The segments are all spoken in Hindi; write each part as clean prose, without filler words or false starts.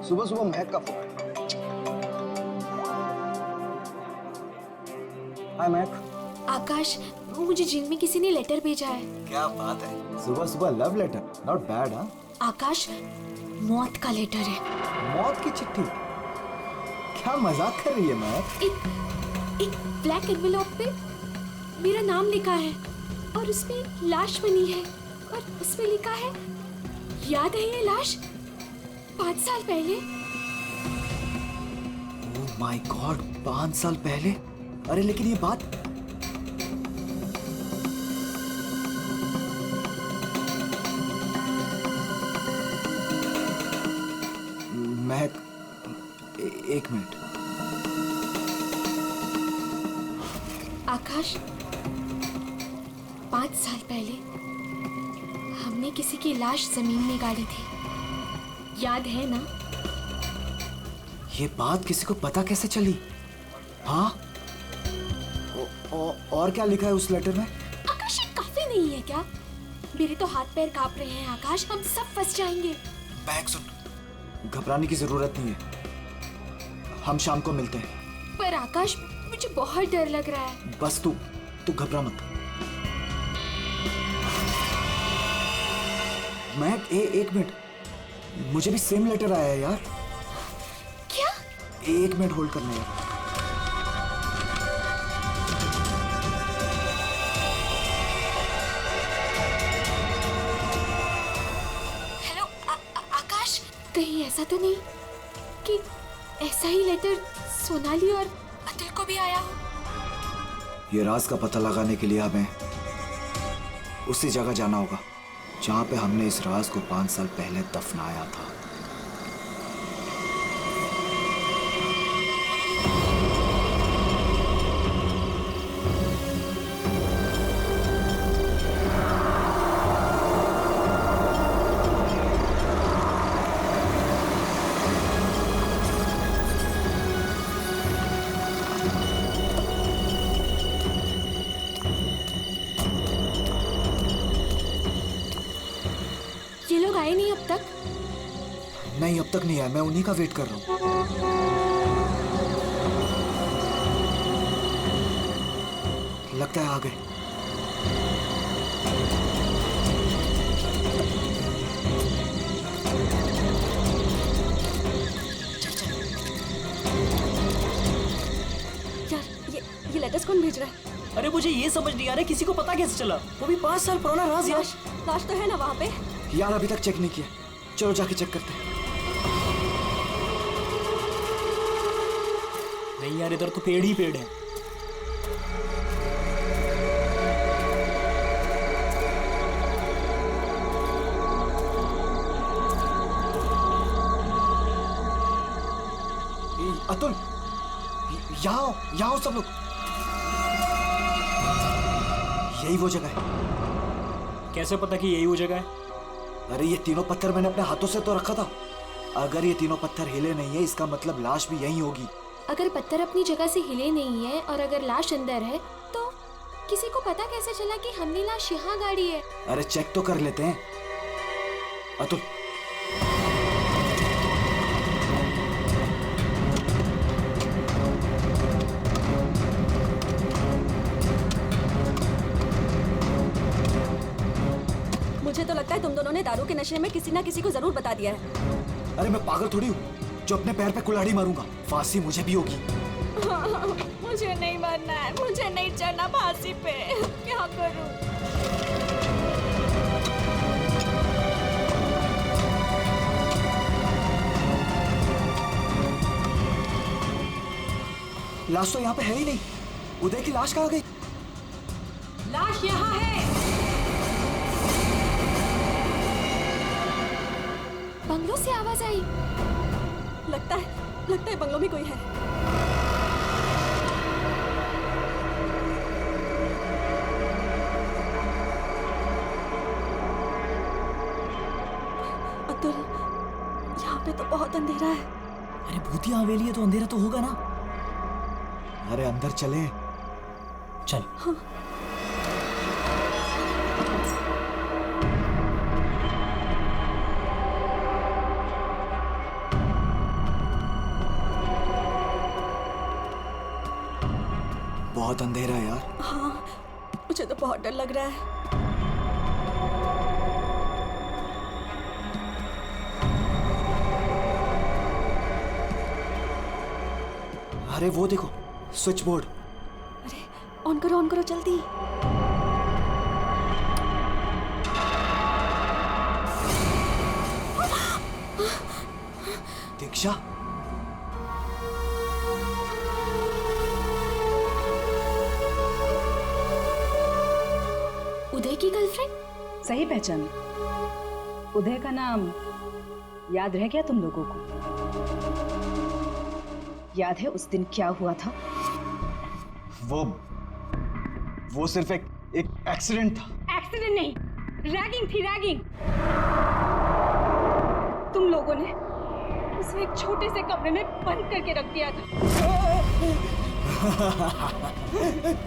सुबह सुबह महक का फोन। हाय महक। आकाश, मुझे जिम में किसी ने लेटर भेजा है। क्या बात है, सुबह सुबह लव लेटर, नॉट बैड। हाँ आकाश, मौत का लेटर है। मौत की चिट्ठी? क्या मजाक कर रही है महक? एक ब्लैक एनवेलप पे मेरा नाम लिखा है और उसमें लाश बनी है और उसमें लिखा है, याद है ये लाश 5 साल पहले? ओह माय गॉड, 5 साल पहले? अरे लेकिन ये बात महक, एक मिनट। आकाश, 5 साल पहले हमने किसी की लाश जमीन में गाड़ी थी, याद है ना? ये बात किसी को पता कैसे चली? हाँ, और क्या लिखा है उस लेटर में? आकाश, ये काफी नहीं है क्या? मेरे तो हाथ पैर कांप रहे हैं आकाश, हम सब फंस जाएंगे। महक सुन, घबराने की जरूरत नहीं है, हम शाम को मिलते हैं। पर आकाश, मुझे बहुत डर लग रहा है। बस तू घबरा मत। महक, एक मिनट, मुझे भी सेम लेटर आया है यार। क्या? एक मिनट होल्ड करना है। हेलो आकाश, कहीं ऐसा तो नहीं कि ऐसा ही लेटर सोनाली और अतुल को भी आया हो? ये राज का पता लगाने के लिए हमें उसी जगह जाना होगा जहां पे हमने इस राज को 5 साल पहले दफनाया था। ये लोग आए नहीं अब तक? नहीं, अब तक नहीं आया, मैं उन्हीं का वेट कर रहा हूं। लगता है आ गए। यार, ये लेटर्स कौन भेज रहा है? अरे मुझे ये समझ नहीं आ रहा किसी को पता कैसे चला, वो भी 5 साल पुराना राज यार। लाश तो है ना वहाँ पे? यार अभी तक चेक नहीं किया, चलो जाके चेक करते हैं। नहीं यार, इधर तो पेड़ ही पेड़ है। अतुल, यहाँ आओ सब लोग। यही वो जगह है। कैसे पता कि यही वो जगह है? अरे ये तीनों पत्थर मैंने अपने हाथों से तो रखा था। अगर ये तीनों पत्थर हिले नहीं है, इसका मतलब लाश भी यहीं होगी। अगर पत्थर अपनी जगह से हिले नहीं है और अगर लाश अंदर है, तो किसी को पता कैसे चला कि हमने लाश यहाँ गाड़ी है? अरे चेक तो कर लेते हैं। अतुल, मुझे तो लगता है तुम दोनों ने दारू के नशे में किसी ना किसी को जरूर बता दिया है। अरे मैं पागल थोड़ी हूँ जो अपने पैर पे कुल्हाड़ी मारूंगा। फांसी मुझे भी होगी। मुझे नहीं मरना है, मुझे नहीं चढ़ना फांसी पे। क्या करूं? लाश तो यहाँ पे है ही नहीं। उदय की लाश कहाँ गई? लाश यहाँ है। बंगलों से आवाज आई। लगता है बंगलों में कोई है। अतुल, यहाँ पे तो बहुत अंधेरा है। अरे भूतिया हवेली है तो अंधेरा तो होगा ना। अरे अंदर चले। चल। हाँ। बहुत अंधेरा है यार। हाँ, मुझे तो बहुत डर लग रहा है। अरे वो देखो, स्विच बोर्ड। अरे ऑन करो जल्दी। दीक्षा, उदय की गर्लफ्रेंड? सही पहचान। उदय का नाम याद रह गया तुम लोगों को? याद है उस दिन क्या हुआ था? वो सिर्फ एक एक्सीडेंट था। एक्सीडेंट नहीं, रैगिंग थी, रैगिंग। तुम लोगों ने उसे एक छोटे से कमरे में बंद करके रख दिया था।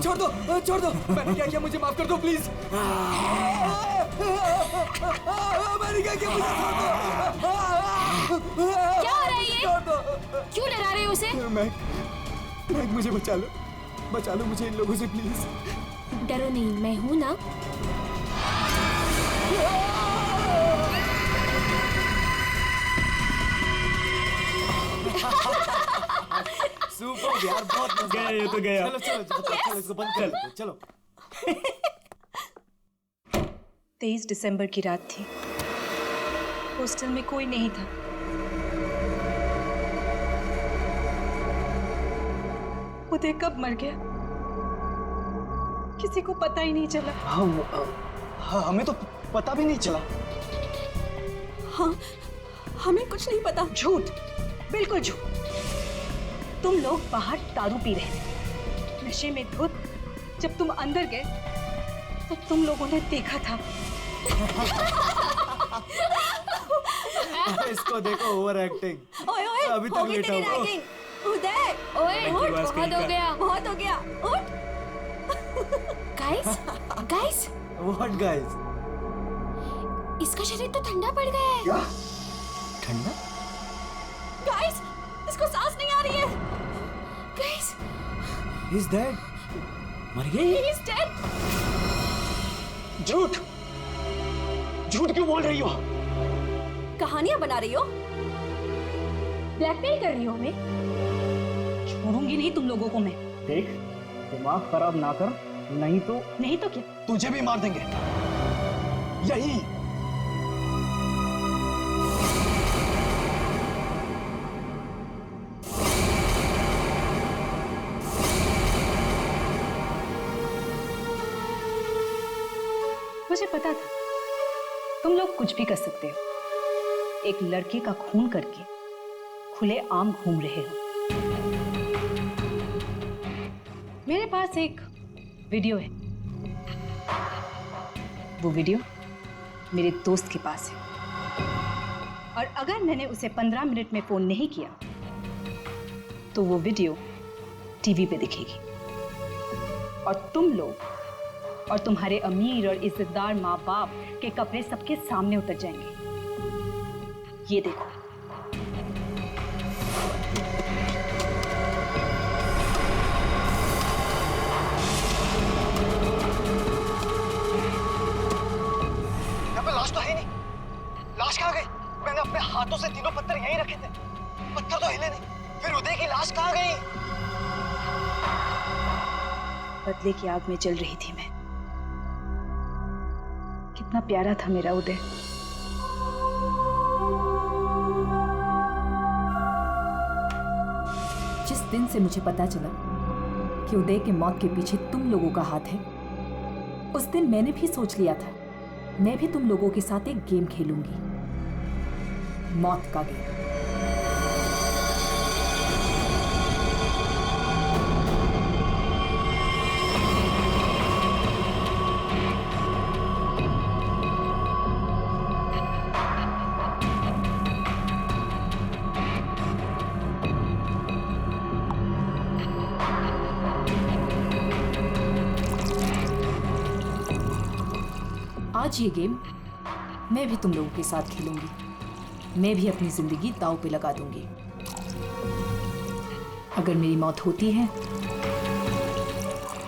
छोड़ दो, मैंने क्या किया, मुझे माफ कर दो प्लीज। मैंने क्या किया, मुझे छोड़ दो। क्या हो रहा है ये? क्यों डरा रहे हो उसे? मैं मुझे बचा लो मुझे इन लोगों से प्लीज। डरो नहीं, मैं हूं ना। सुपर यार, बहुत मजा गया ये तो गया। चलो इसको बंद कर दो, चलो। 23 दिसंबर की रात थी। हॉस्टल में कोई नहीं था। उदय कब मर गया किसी को पता ही नहीं चला। हाँ, हमें तो पता भी नहीं चला। हाँ, हमें कुछ नहीं पता। झूठ, बिल्कुल झूठ। तुम लोग बाहर दारू पी रहे थे, नशे में धुत। जब तुम अंदर गए तो तुम लोगों ने देखा था। इसको देखो, ओवर एक्टिंग। ओए अभी तक होगी लेटा तेरी हुआ। रैगिंग। उदय, ओए, बहुत हो गया। उठ। Guys, what guys? इसका शरीर तो ठंडा पड़ गया है। क्या? ठंडा? गाइस, इसको सांस नहीं आ रही है। Guys, he is dead. मर गया ही ये? Is dead. झूठ क्यों बोल रही हो? कहानियां बना रही हो? ब्लैकमेल कर रही हो हमें? छोड़ूंगी नहीं तुम लोगों को मैं। देख, दिमाग खराब ना कर, नहीं तो क्या? तुझे भी मार देंगे। यही। मुझे पता था तुम लोग कुछ भी कर सकते हो। एक लड़के का खून करके खुले आम घूम रहे हो। मेरे पास एक वीडियो है। वो वीडियो मेरे दोस्त के पास है, और अगर मैंने उसे 15 मिनट में फोन नहीं किया तो वो वीडियो टीवी पे दिखेगी, और तुम लोग और तुम्हारे अमीर और इज्जतदार माँ बाप के कपड़े सबके सामने उतर जाएंगे। ये देखो। यहाँ पे लाश तो है नहीं। लाश कहाँ गई? मैंने अपने हाथों से तीनों पत्थर यहीं रखे थे, पत्थर तो हिले नहीं। फिर उदय की लाश कहाँ गई? बदले की आग में जल रही थी मैं। कितना प्यारा था मेरा उदय। जिस दिन से मुझे पता चला कि उदय की मौत के पीछे तुम लोगों का हाथ है, उस दिन मैंने भी सोच लिया था मैं भी तुम लोगों के साथ एक गेम खेलूंगी, मौत का गेम। आज ये गेम मैं भी तुम लोगों के साथ खेलूंगी। मैं भी अपनी जिंदगी दांव पे लगा दूंगी। अगर मेरी मौत होती है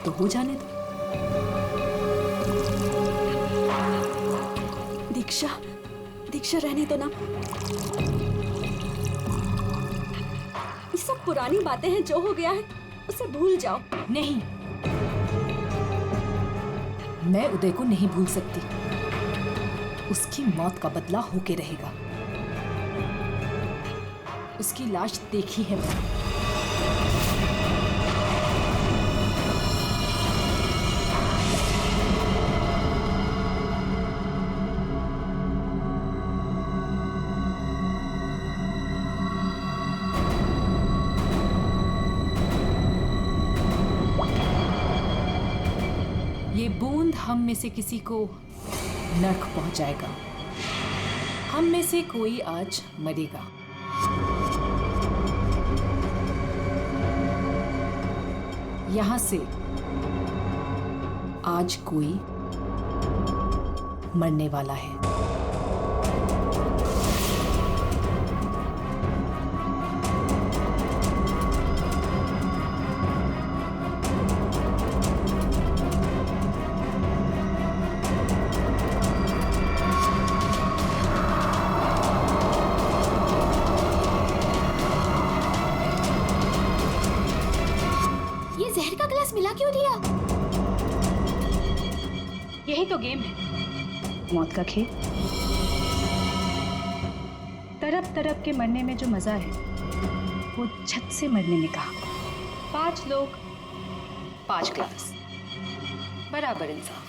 तो हो जाने दो। दीक्षा, दीक्षा रहने दो ना। ये सब पुरानी बातें हैं, जो हो गया है उसे भूल जाओ। नहीं, मैं उदय को नहीं भूल सकती। उसकी मौत का बदला होके रहेगा। उसकी लाश देखी है मैंने। ये बूंद हम में से किसी को नर्क पहुंचाएगा। हम में से कोई आज मरेगा। यहां से आज कोई मरने वाला है। ये जहर का गिलास मिला क्यों दिया? यही तो गेम है, मौत का खेल। तरफ तरफ के मरने में जो मजा है वो छत से मरने में कहा। 5 लोग 5 ग्लास, बराबर इंसाफ।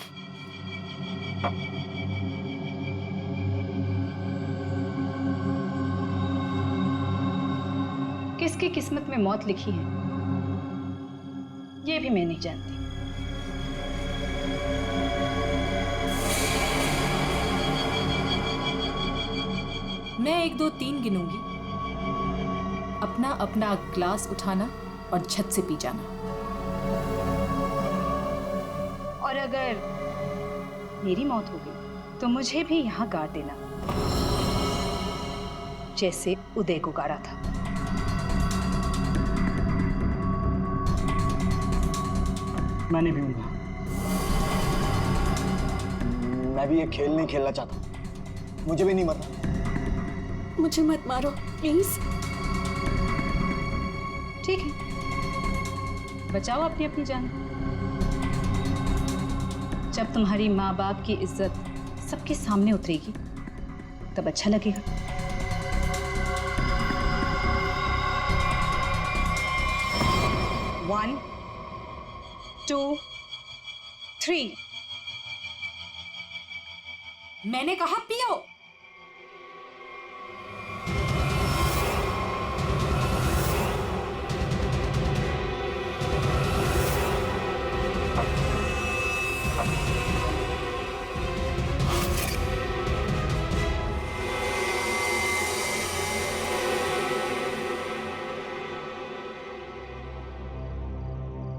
किसकी किस्मत में मौत लिखी है ये भी मैं नहीं जानती। मैं 1 2 3 गिनूंगी। अपना अपना ग्लास उठाना और छत से पी जाना। और अगर मेरी मौत हो गई तो मुझे भी यहाँ गाड़ देना, जैसे उदय को गाड़ा था। मैं नहीं पीऊंगा। मैं भी ये खेल नहीं खेलना चाहता। मुझे भी नहीं मरना। मुझे मत मारो प्लीज। ठीक है, बचाओ अपनी अपनी जान। जब तुम्हारी माँ बाप की इज्जत सबके सामने उतरेगी तब अच्छा लगेगा। One, 2, 3। मैंने कहा पियो।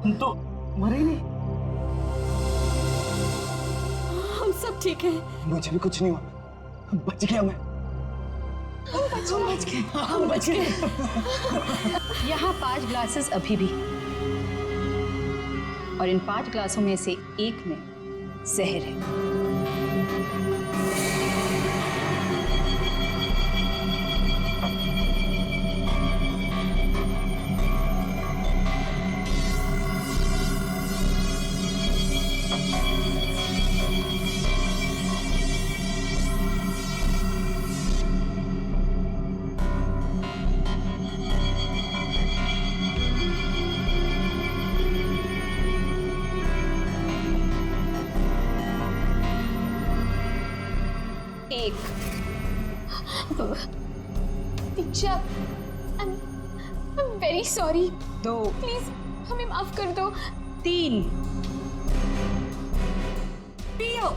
तुम तो मरे ही नहीं। हम सब ठीक है। मुझे भी कुछ नहीं हुआ। बच गया मैं। हम बच गए। यहाँ 5 ग्लासेस अभी भी, और इन 5 ग्लासों में से एक में जहर है। दीक्षा, I'm very sorry। 2, प्लीज हमें माफ कर दो। 3। पियो।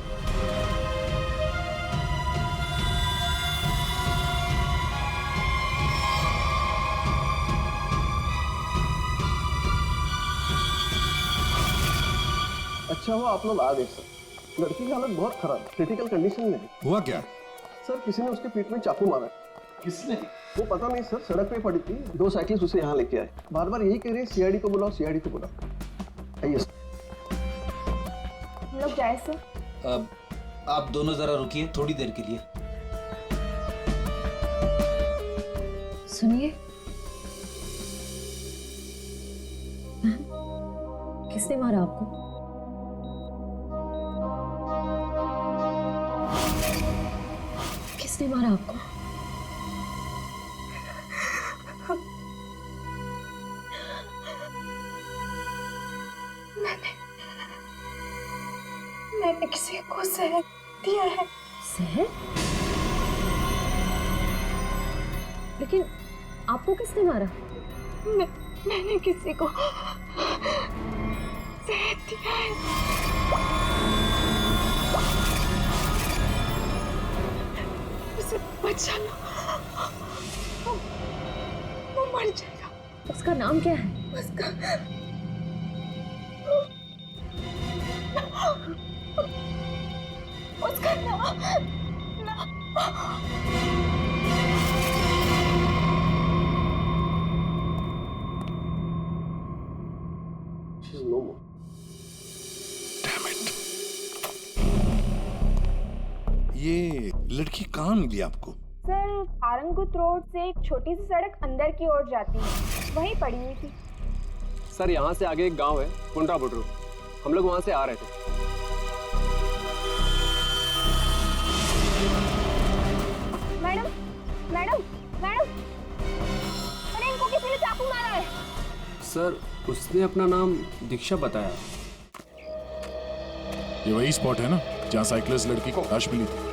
अच्छा हुआ आप लोग आ गए सर। लड़की की हालत बहुत खराब, क्रिटिकल कंडीशन में है। हुआ क्या? सर किसी ने उसके पीठ में चाकू मारा है। किसने? वो पता नहीं सर, सड़क पे पड़ी थी। 2 साइकिलिस्ट उसे यहाँ लेके आए। बार बार यही कह रहे हैं सीआईडी को बुलाओ, सीआईडी को बुलाओ। आइए सर। है सर? अब आप दोनों जरा रुकिए थोड़ी देर के लिए। सुनिए, किसने मारा आपको? किसने मारा आपको? मैंने किसी को जहर दिया है। जहर? लेकिन आपको किसने मारा? मैंने किसी को जहर दिया है। उसे बचा लो, वो मर जाएगा। उसका नाम क्या है? उसका नाम She's no more. ये लड़की कहाँ मिली आपको? सर, आरंगुत रोड से एक छोटी सी सड़क अंदर की ओर जाती है, वहीं पड़ी हुई थी। सर, यहाँ से आगे एक गांव है, कुंडा बुडरू। हम लोग वहाँ से आ रहे थे। मैडम, मैडम, मैडम, अरे इनको किसी ने चाकू मारा है। सर, उसने अपना नाम दीक्षा बताया। ये वही स्पॉट है ना जहाँ साइकिलिस्ट लड़की को लाश मिली थी?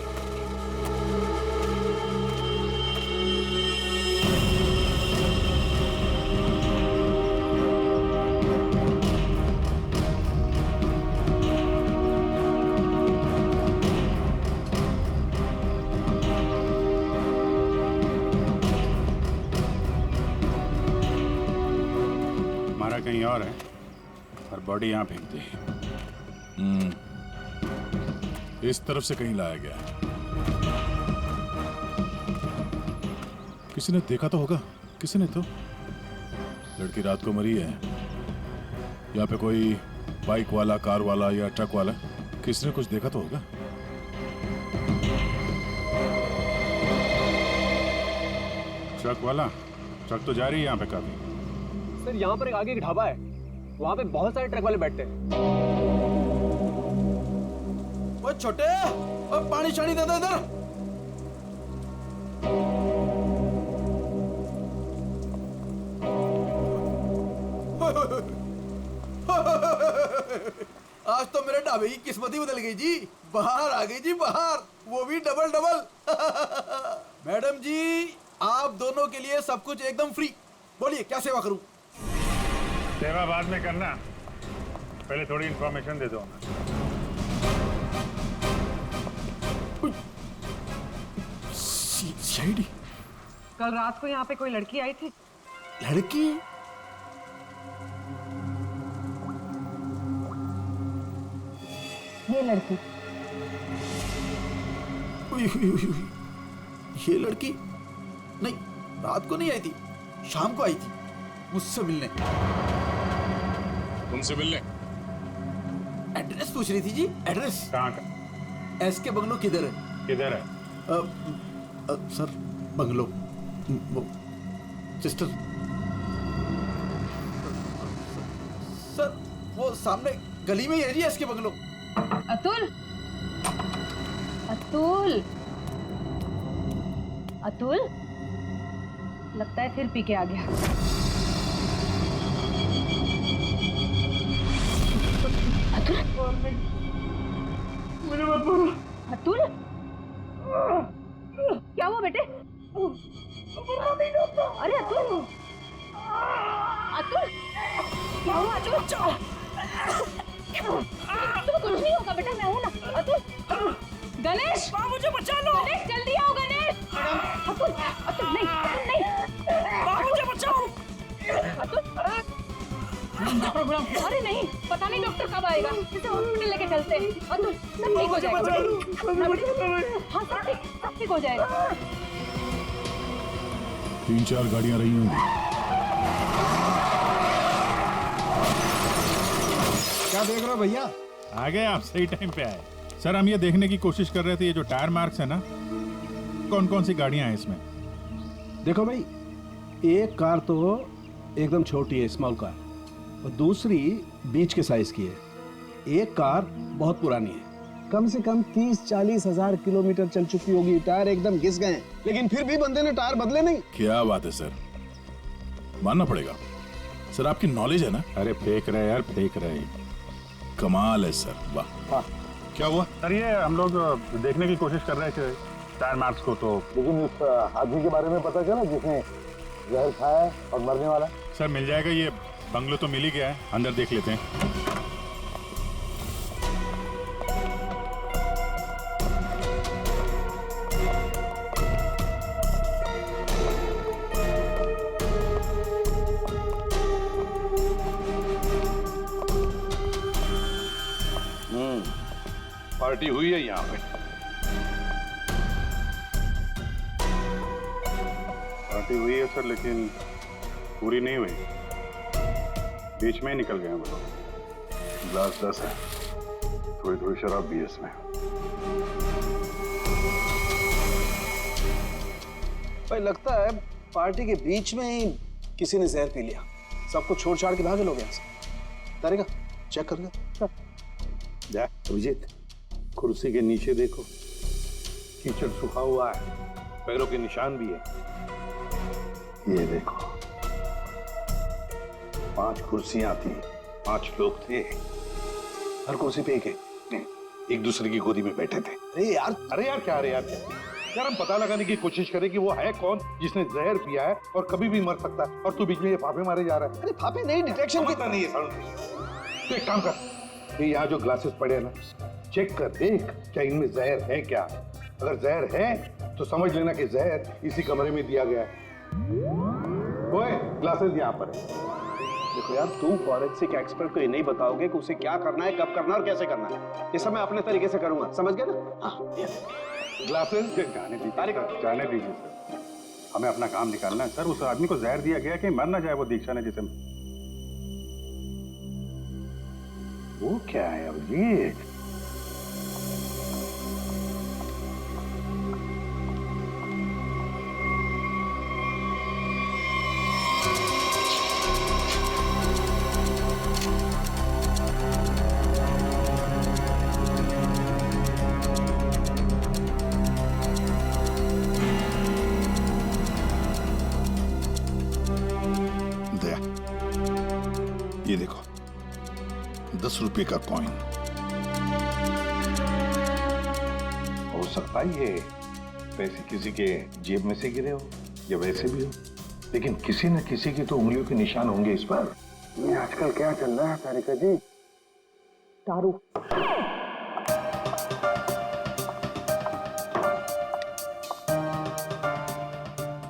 हमारा कहीं और है और बॉडी यहाँ फेंक दी। इस तरफ से कहीं लाया गया है। किसी ने देखा तो होगा। किसी ने तो। लड़की रात को मरी है। यहाँ पे कोई बाइक वाला, कार वाला या ट्रक वाला, किसी ने कुछ देखा तो होगा। ट्रक वाला? ट्रक तो जा रही है यहाँ पे काफी। सर, यहाँ पर एक आगे एक ढाबा है, वहाँ पे बहुत सारे ट्रक वाले बैठते हैं। वो छोटे, वो पानी शानी दे दो इधर। आज तो मेरे ढाबे की किस्मत ही बदल गई जी। बाहर आ गई जी, बाहर, वो भी डबल डबल। मैडम जी, आप दोनों के लिए सब कुछ एकदम फ्री। बोलिए क्या सेवा करूं? सेवा बाद में करना, पहले थोड़ी इंफॉर्मेशन दे दो। सीआईडी? कल रात को यहाँ पे कोई लड़की आई थी। लड़की? ये लड़की। ये लड़की? नहीं, रात को नहीं आई थी, शाम को आई थी मुझसे मिलने। तुमसे मिलने? एड्रेस पूछ रही थी जी। एड्रेस कहाँ का? एसके बंगलो किधर है? किधर है? सर, बंगलो वो सिस्टर। सर, वो सामने गली में ही है जी एसके बंगलो। अतुल, अतुल, अतुल, लगता है फिर पी के आ गया। अतुल, मुझे मत मारो। अतुल, क्या हुआ बेटे? अरे अतुल, अतुल, क्या हुआ अतुल? तुम कुछ नहीं होगा बेटा, मैं हूं ना। अतुल, गणेश, मुझे बचा लो। गणेश जल्दी आओ गणेश। अतुल, अतुल नहीं, अतुल नहीं, मुझे बचाओ। अतुल, अरे नहीं, पता नहीं डॉक्टर कब आएगा। इसे हॉस्पिटल लेके चलते हैं। अतुल, सब ठीक हो जाएगा। हाँ, सब ठीक हो जाएगा। 3-4 गाड़ियां रही होंगी। क्या देख रहे हो भैया? आ गए आप, सही टाइम पे आए। सर हम ये देखने की कोशिश कर रहे थे ये जो टायर मार्क्स है ना, कौन कौन सी गाड़ियां हैं इसमें? देखो भाई, एक कार तो एकदम छोटी है, स्मॉल कार, और दूसरी बीच के साइज की है। एक कार बहुत पुरानी है, कम से कम 30-40 हजार किलोमीटर चल चुकी होगी, टायर एकदम घिस गए हैं, लेकिन फिर भी बंदे ने टायर बदले नहीं। क्या बात है सर, मानना पड़ेगा सर, आपकी नॉलेज है ना। अरे फेंक रहे यार, फेंक रहे, कमाल है सर, वाह। हाँ क्या हुआ सर? ये हम लोग देखने की कोशिश कर रहे थे टायर मार्क्स को, तो लेकिन उस आदमी के बारे में पता चला जिसने जहर खाया और मरने वाला? सर मिल जाएगा, ये बंगलो तो मिल ही गया है, अंदर देख लेते हैं। पार्टी हुई है यहाँ पे। पार्टी हुई है सर, लेकिन पूरी नहीं हुई, बीच में ही निकल गए वो लोग। ग्लास 10 है, थोड़ी थोड़ी शराब भी है इसमें। भाई लगता है पार्टी के बीच में ही किसी ने जहर पी लिया, सबको छोड़ छाड़ के भागे लोग यहाँ से। तारेगा चेक कर ले। अभिजीत, कुर्सी के नीचे देखो, कीचड़ सूखा हुआ है, पैरों के निशान भी है। ये देखो, 5 कुर्सियां थी, 5 लोग थे, हर कुर्सी पे एक दूसरे की गोदी में बैठे थे। अरे यार क्या यार, हम पता लगाने की कोशिश करें कि वो है कौन जिसने जहर पिया है और कभी भी मर सकता है, और तू बीच में ये फाफे मारे जा रहा है। अरे फाफे नहीं, डिटेक्शन की नहीं है। तो एक काम कर, ये यहाँ जो ग्लासेस पड़े हैं ना, चेक कर देख क्या इनमें जहर है क्या। अगर जहर है तो समझ लेना कि जहर इसी कमरे में दिया गया है। ओए, ग्लासेस यहाँ पर है। देखो यार, तू फॉरेंसिक एक्सपर्ट को ये नहीं बताओगे कि उसे क्या करना है, कब करना है और कैसे करना है। ये सब मैं अपने तरीके से करूंगा, समझ गए ना? हाँ, ग्लासेस जाने दीजिए सर, हमें अपना काम निकालना है सर। उस आदमी को जहर दिया गया कि मर ना जाए वो दीक्षा ने जिसे। वो क्या है अब ये? ये देखो, 10 रुपए का कॉइन। हो सकता है ये पैसे किसी के जेब में से गिरे हो या वैसे भी हो, लेकिन किसी न किसी की तो उंगलियों के निशान होंगे इस पर। ये आजकल क्या चल रहा है तारिका जी? दारू।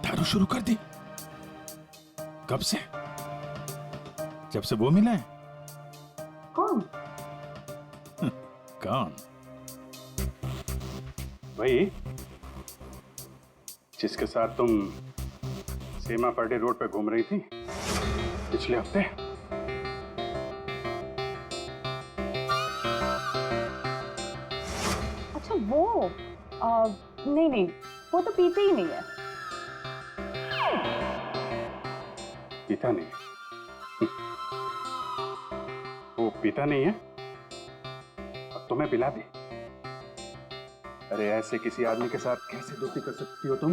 दारू शुरू कर दी? कब से? जब से वो मिला है? कौन? कौन? भाई, जिसके साथ तुम सीमा पार्टी रोड पे घूम रही थी पिछले हफ्ते। अच्छा वो नहीं, वो तो पीते ही नहीं है। पीता नहीं? वो पीता नहीं है और तुम्हें पिला दी? अरे ऐसे किसी आदमी के साथ कैसे दोस्ती कर सकती हो तुम?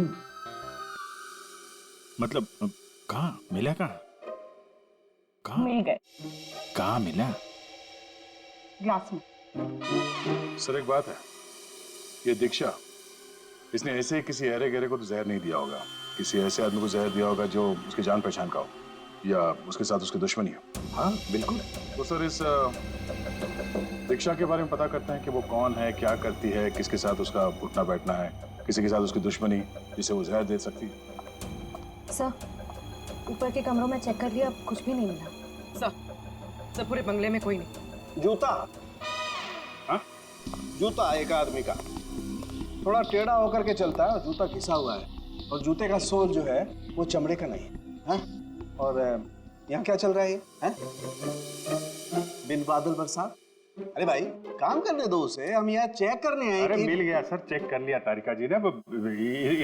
मतलब कहाँ मिला? कहाँ मिल गए? कहाँ मिला? ग्लास में। सर एक बात है, ये दीक्षा, इसने ऐसे ही किसी अरे गहरे को तो जहर नहीं दिया होगा, किसी ऐसे आदमी को जहर दिया होगा जो उसकी जान पहचान का हो या उसके साथ उसकी दुश्मनी हो। हाँ बिल्कुल। तो सर इस दीक्षा के बारे में पता करते हैं कि वो कौन है, क्या करती है, किसके साथ उसका उठना बैठना है, किसी के साथ उसकी दुश्मनी जिसे वो जहर दे सकती है। सर ऊपर के कमरों में चेक कर लिया, अब कुछ भी नहीं मिला। सर पूरे बंगले में कोई नहीं। जूता? हाँ? जूता एक आदमी का थोड़ा टेढ़ा होकर के चलता है और जूता घिसा हुआ है, और जूते का सोल जो है वो चमड़े का नहीं है। हाँ? और यहाँ क्या चल रहा है ये? बिन बादल बरसात, अरे भाई काम करने दो उसे, हम यहाँ चेक करने आए। अरे मिल गया सर, चेक कर लिया तारिका जी ने।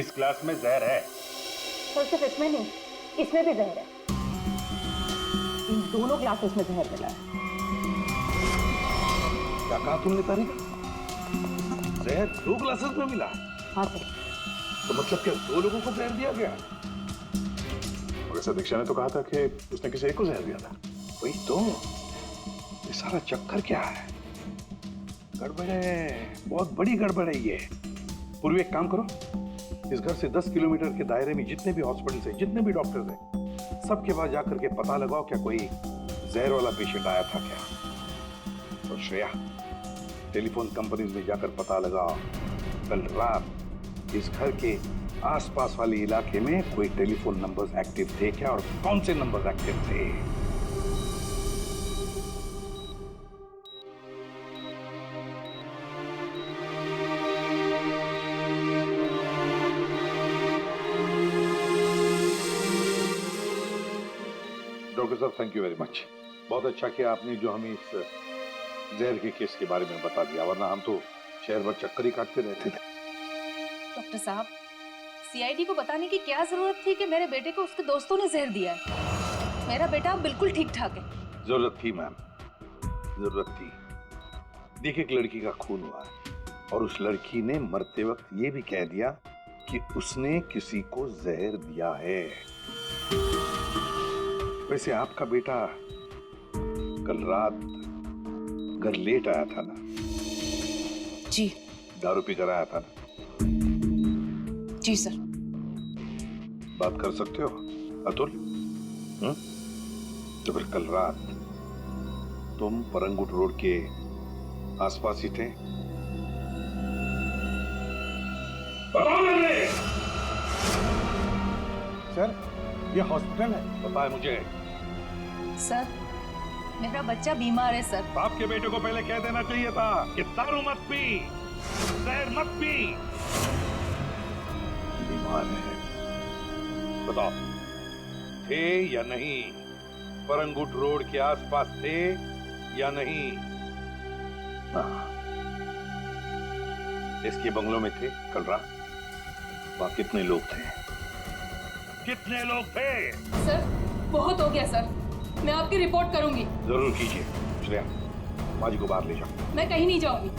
इस क्लास में जहर है। सर सिर्फ इसमें नहीं, इसमें भी जहर है। इन दोनों क्लासेस में जहर मिला है। क्या कहा तुमने तारिका? जहर 2 क्लासेस में मिला? हाँ सर। तो मतलब क्या 2 लोगों को जहर दिया गया? प्रोफेसर दीक्षा ने तो कहा था कि उसने किसी एक को जहर दिया था। वही तो, ये सारा चक्कर क्या है? गड़बड़ है, बहुत बड़ी गड़बड़ है ये। पूर्वी एक काम करो, इस घर से 10 किलोमीटर के दायरे में जितने भी हॉस्पिटल्स हैं, जितने भी डॉक्टर्स हैं, सबके पास जाकर के पता लगाओ क्या कोई जहर वाला पेशेंट आया था क्या। और श्रेया, टेलीफोन कंपनीज में जाकर पता लगाओ कल रात इस घर के आसपास वाले इलाके में कोई टेलीफोन नंबर्स एक्टिव थे क्या और कौन से नंबर्स एक्टिव थे। डॉक्टर साहब, थैंक यू वेरी मच। बहुत अच्छा किया आपने जो हमें इस जहर के केस के बारे में बता दिया, वरना हम तो शहर भर चक्कर ही काटते रहते थे। डॉक्टर साहब, सीआईडी को बताने की क्या जरूरत थी कि मेरे बेटे को उसके दोस्तों ने जहर दिया है। मेरा बेटा बिल्कुल ठीक ठाक है। जरूरत थी मैम, जरूरत थी। देखिए, एक लड़की का खून हुआ है और उस लड़की ने मरते वक्त ये भी कह दिया कि उसने किसी को जहर दिया है। वैसे आपका बेटा कल रात घर लेट आया था ना? जी। दारू पी कर आया था ना? जी सर। बात कर सकते हो अतुल? तो फिर कल रात तुम परंगुट रोड के आसपास ही थे? बताओ मुझे। सर, ये हॉस्पिटल है। पता है मुझे। सर, मेरा बच्चा बीमार है सर। आपके बेटे को पहले कह देना चाहिए था कि दारू मत पी, जहर मत पी। बीमार है। बताओ, थे या नहीं? परंगुट रोड के आसपास थे या नहीं? इसके बंगलों में थे कल रात? वहां कितने लोग थे? कितने लोग थे? सर, बहुत हो गया सर। मैं आपकी रिपोर्ट करूंगी। जरूर कीजिए। श्रेया, माजी को बाहर ले जाओ। मैं कहीं नहीं जाऊंगी।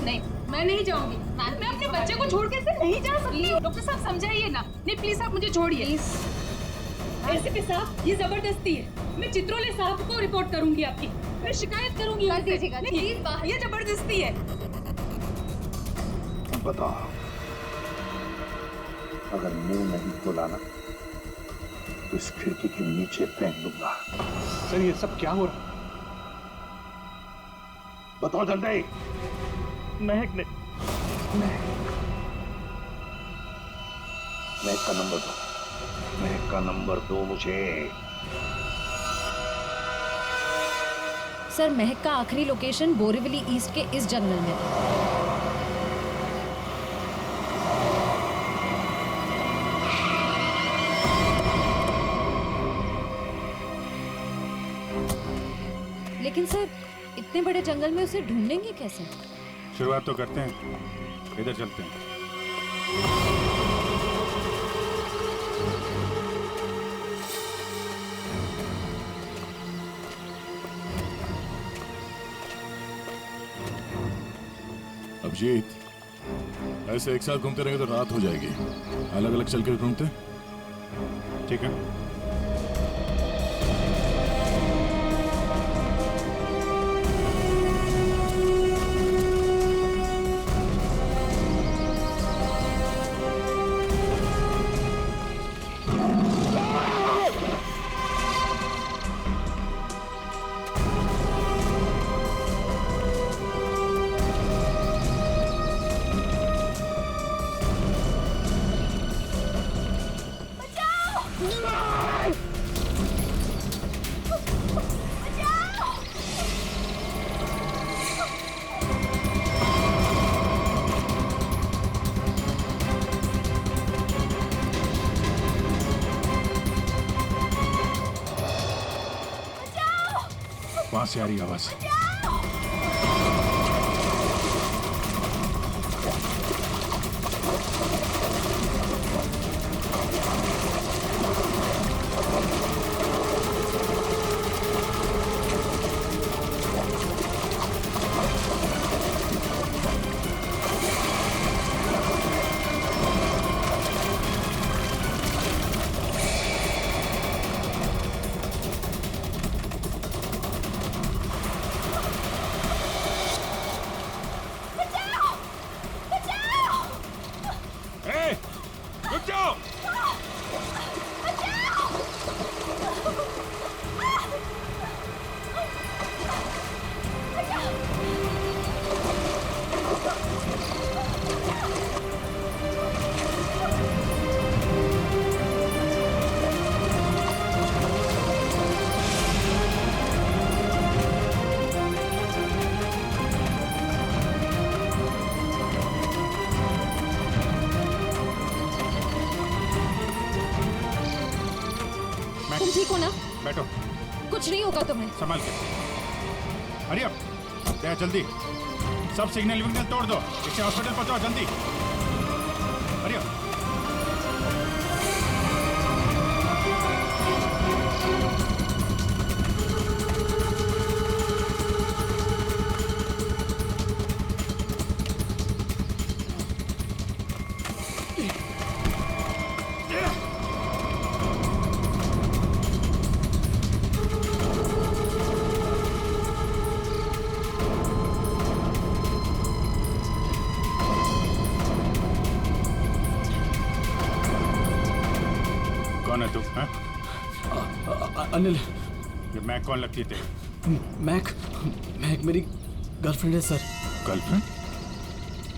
नहीं, मैं नहीं जाऊंगी। मैं अपने बच्चे को छोड़ के नहीं जा सकती। डॉक्टर साहब समझाइए ना। नहीं प्लीज, आप मुझे छोड़िए। एसीपी साहब, ये जबरदस्ती है। मैं चित्रोले साहब को रिपोर्ट करूंगी आपकी। मैं शिकायत करूंगी। कर दीजिएगा। प्लीज, ये जबरदस्ती है। बताओ, अगर मुंह नहीं खोला ना तो इस खिड़की के नीचे फेंक दूंगा। सर, ये सब क्या हो रहा है? बताओ जल्दी। महक ने महक का नंबर दो। महक का नंबर दो मुझे। सर, महक का आखिरी लोकेशन बोरीवली ईस्ट के इस जंगल में है। लेकिन सर, इतने बड़े जंगल में उसे ढूंढेंगे कैसे? शुरुआत तो करते हैं, इधर चलते हैं। अभिजीत, ऐसे एक साथ घूमते रहेंगे तो रात हो जाएगी। अलग अलग चल कर घूमते, ठीक है? वहां से आ रही आवाज। तुम ठीक हो ना? बैठो, कुछ नहीं होगा तुम्हें। संभाल के। हरी अप, जया जल्दी, सब सिग्नल विग्नल तोड़ दो, इसे हॉस्पिटल पहुंचाओ जल्दी। Hurry up. कौन है तू? अनिल। ये मैक कौन लगती है तेरी? मैक मेरी गर्लफ्रेंड है सर। गर्लफ्रेंड?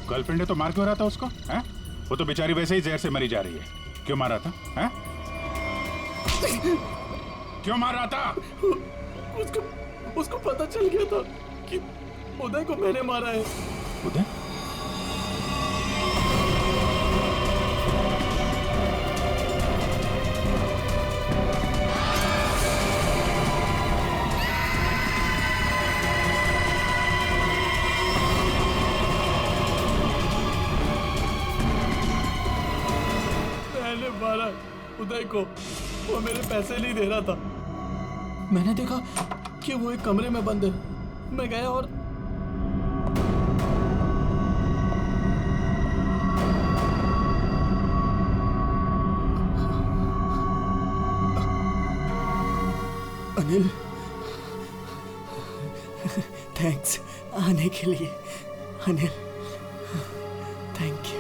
गर्लफ्रेंड है तो मार क्यों रहा था उसको? हैं? वो तो बेचारी वैसे ही जहर से मरी जा रही है। क्यों मार रहा था? हैं? क्यों मार रहा था? उसको पता चल गया था कि उदय को मैंने मारा है। उदय? मारा उदय को, वो मेरे पैसे नहीं दे रहा था। मैंने देखा कि वो एक कमरे में बंद है। मैं गया और अनिल, थैंक्स आने के लिए। Anil, thank you.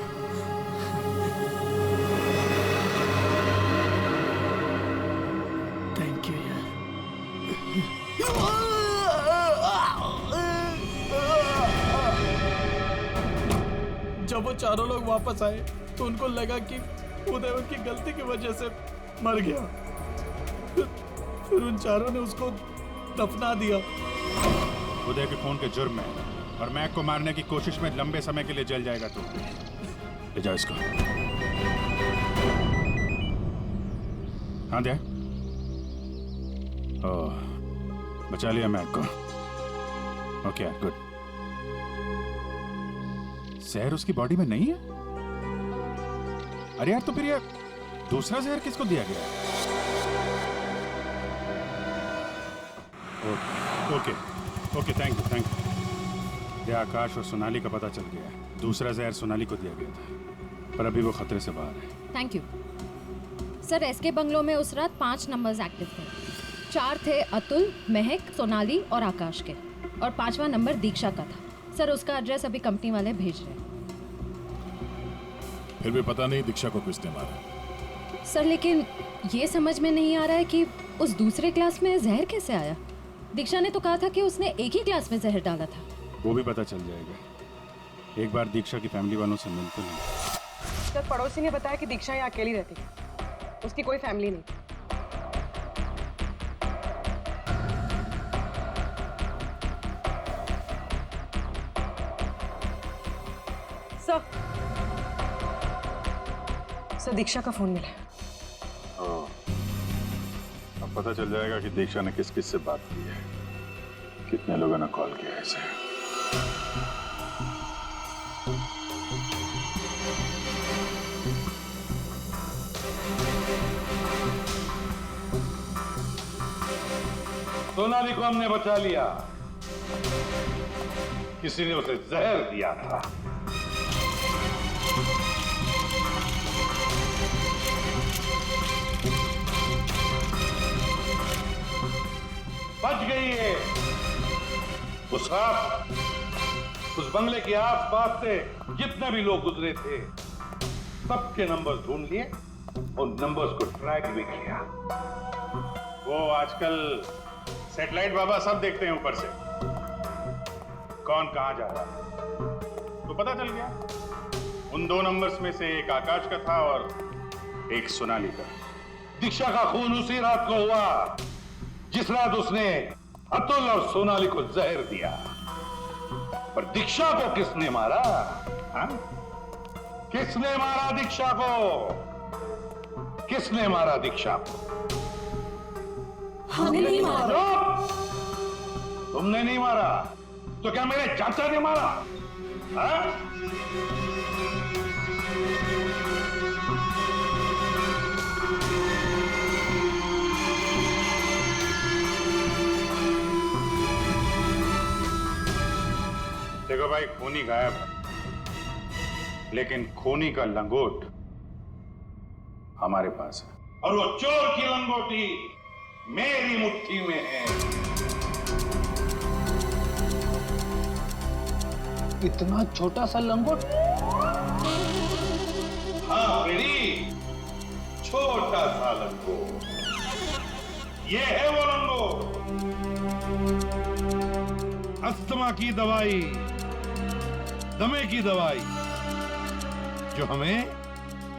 जब वो चारों लोग वापस आए तो उनको लगा कि उदय उनकी गलती की वजह से मर गया। फिर उन चारों ने उसको दफना दिया। उदय के खून के जुर्म में और मैक को मारने की कोशिश में लंबे समय के लिए जल जाएगा तू। ले जाओ इसको। हाँ दे। ओह, बचा लिया मैक को। Okay, good. जहर उसकी बॉडी में नहीं है? अरे यार, तो फिर यार दूसरा जहर किसको दिया गया? Okay okay, thank you. ये आकाश और सोनाली का पता चल गया है। दूसरा जहर सोनाली को दिया गया था, पर अभी वो खतरे से बाहर है। Thank you sir. SK bungalow में उस रात 5 नंबर्स एक्टिव थे। 4 थे अतुल, महक, सोनाली और आकाश के, और 5वां नंबर दीक्षा का था। सर, उसका एड्रेस अभी कंपनी वाले भेज रहे हैं। फिर भी पता नहीं दीक्षा को किसने मारा। सर, लेकिन ये समझ में नहीं आ रहा है कि उस दूसरे क्लास में जहर कैसे आया। दीक्षा ने तो कहा था कि उसने एक ही क्लास में जहर डाला था। वो भी पता चल जाएगा। एक बार दीक्षा की फैमिली वालों से मिलते हैं। सर, पड़ोसी ने बताया कि दीक्षा यहाँ अकेली रहती है, उसकी कोई फैमिली नहीं। सर, दीक्षा का फोन मिला। अब पता चल जाएगा कि दीक्षा ने किस किस से बात की है, कितने लोगों ने कॉल किया है इसे। सोनाली को हमने बचा लिया। किसी ने उसे जहर दिया था। बच गई है। उस रात उस बंगले के आसपास से जितने भी लोग गुजरे थे, सबके नंबर ढूंढ लिए और नंबर्स को ट्रैक भी किया। वो आजकल सैटेलाइट बाबा सब देखते हैं ऊपर से, कौन कहां जा रहा है। तो पता चल गया उन 2 नंबर्स में से एक आकाश का था और एक सोनाली का। दीक्षा का खून उसी रात को हुआ जिस रात उसने अतुल और सोनाली को जहर दिया। पर दीक्षा को किसने मारा? हा? किसने मारा दीक्षा को? किसने मारा दीक्षा को? हमने नहीं मारा। तुमने नहीं मारा तो क्या मेरे चाचा ने मारा? हाँ? देखो भाई, खूनी गायब है, लेकिन खूनी का लंगोट हमारे पास है, और वो चोर की लंगोटी मेरी मुट्ठी में है। इतना छोटा सा लंगोट? हाँ बेड़ी, छोटा सा लंगोट। ये है वो लंगोट, अस्थमा की दवाई, दमे की दवाई, जो हमें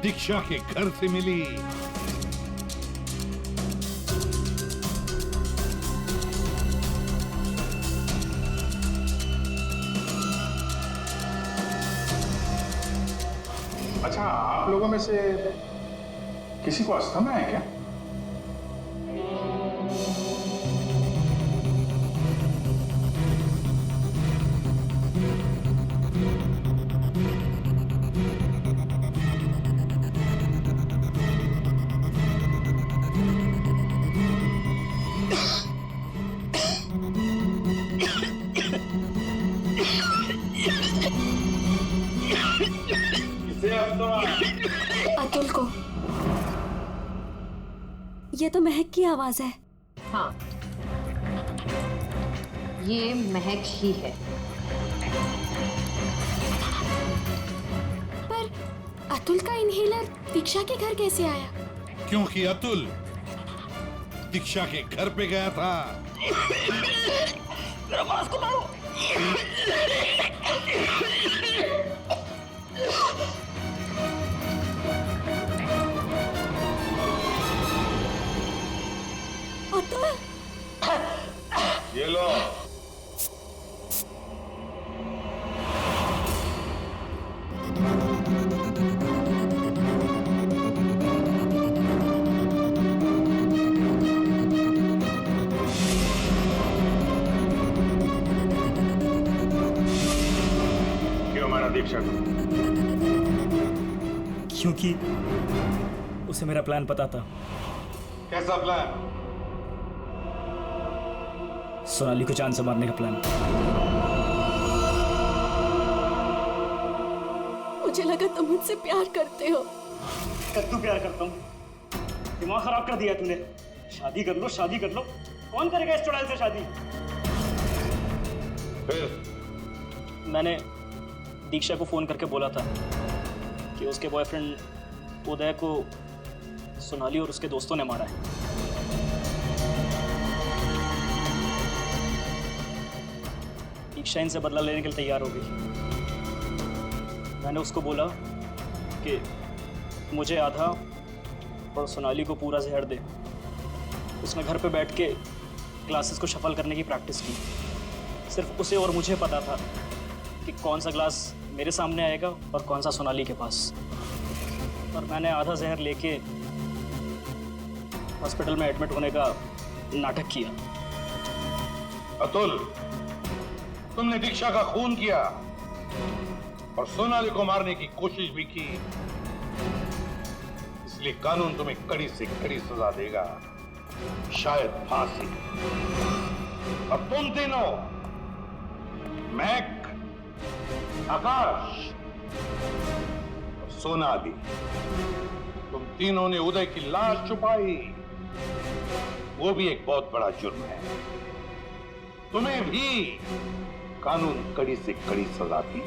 दीक्षा के घर से मिली। अच्छा, आप लोगों में से किसी को अस्थमा है क्या? अतुल को। ये तो महक की आवाज है। हाँ, ये महक ही है। पर अतुल का इनहेलर दीक्षा के घर कैसे आया? क्योंकि अतुल दीक्षा के घर पे गया था। को मारो। अतुल, ये लो। क्यों मारा दीक्षा को? क्योंकि उसे मेरा प्लान पता था। कैसा प्लान? सोनाली को जान से मारने का प्लान। मुझे लगा तुम मुझसे प्यार करते हो। कद्दू प्यार करता हूँ? दिमाग खराब कर दिया तूने। शादी कर लो, शादी कर लो। कौन करेगा इस चुड़ैल से शादी? फिर मैंने दीक्षा को फोन करके बोला था कि उसके बॉयफ्रेंड उदय को सोनाली और उसके दोस्तों ने मारा है। दीक्षा इनसे बदला लेने के लिए तैयार हो गई। मैंने उसको बोला कि मुझे आधा और सोनाली को पूरा जहर दे। उसने घर पे बैठ के ग्लासेस को शफल करने की प्रैक्टिस की। सिर्फ उसे और मुझे पता था कि कौन सा ग्लास मेरे सामने आएगा और कौन सा सोनाली के पास। और मैंने आधा जहर लेके हॉस्पिटल में एडमिट होने का नाटक किया। अतुल, तुमने दीक्षा का खून किया और सोनाली को मारने की कोशिश भी की, इसलिए कानून तुम्हें कड़ी से कड़ी सजा देगा, शायद फांसी। और तुम तीनों, महक, आकाश और सोनाली, तुम तीनों ने उदय की लाश छुपाई। वो भी एक बहुत बड़ा जुर्म है। तुम्हें भी कानून कड़ी से कड़ी सजा दी।